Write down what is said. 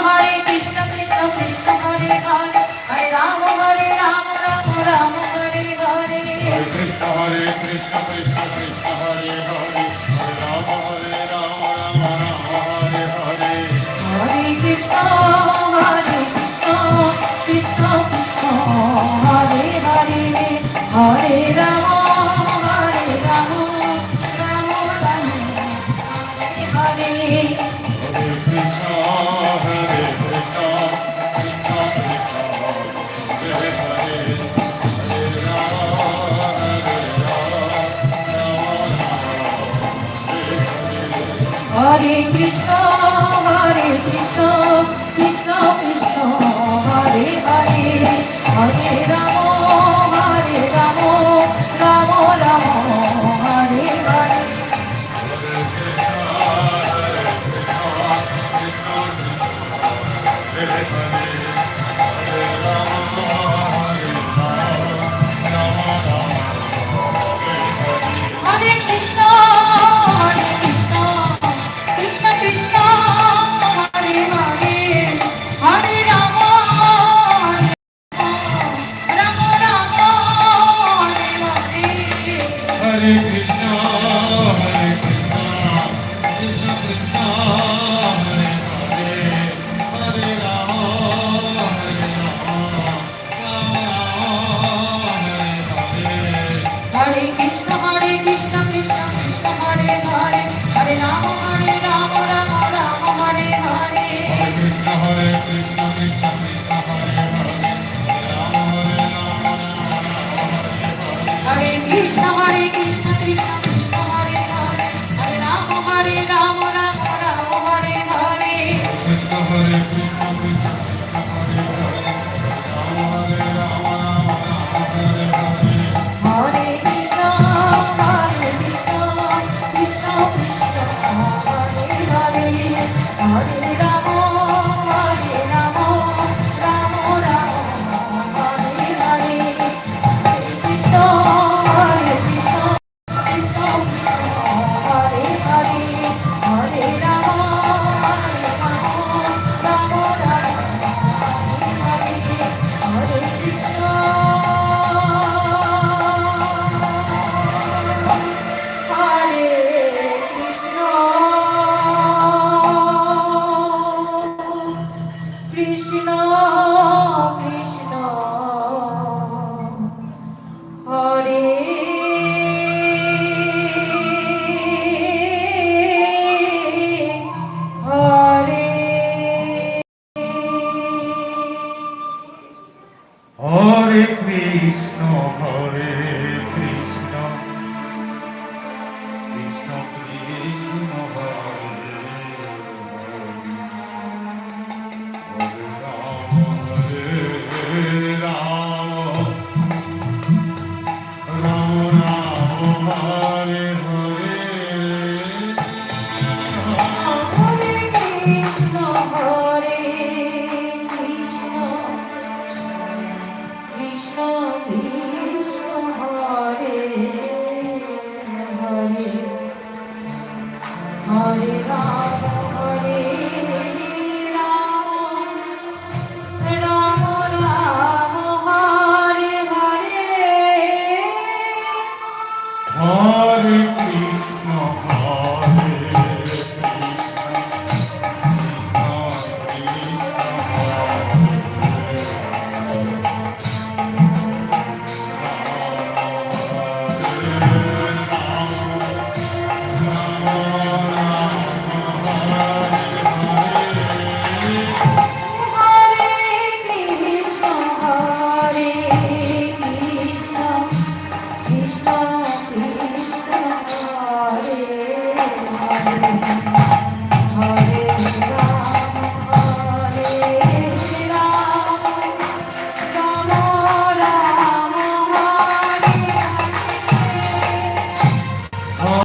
Hare Krishna Krishna Krishna Hare Hare Hare Rama Rama Rama Hare Hare Hare Krishna Krishna Krishna Hare Hare Hare Rama Rama Rama Hare Hare Hare Krishna Krishna Krishna Hare Hare Hare Rama Rama Rama Hare Hare Hare Krishna Krishna Krishna Hare Hare Hare Rama Hare Krishna Krishna Krishna Hare Hare Hare Rama Rama Rama Hare Hare Hare Krishna Krishna Krishna Hare Hare Hare Rama Rama Rama Hare Hare Hare Krishna Krishna Krishna Hare Hare Hare Rama Rama Hare Hare Hare Krishna Krishna Krishna Hare Hare Hare Rama Rama Rama Hare Hare Krishna Krishna Krishna Hare Hare Hare Krishna Krishna Krishna Hare Hare Hare Rama Rama Rama Hare Hare Krishna Krishna Krishna Hare Hare Hare Rama Hare Hare Hare Krishna Krishna Krishna Hare Hare Hare Rama Rama Rama Hare Hare Krishna Krishna Krishna Hare Hare Hare Rama Rama Hare Krishna Krishna Krishna Hare Hare Hare Krishna Krishna Krishna Hare Hare Rama Rama Rama Hare Hare Hare Krishna Krishna Krishna Hare Hare Hare Rama Rama Rama Hare Hare Hare Krishna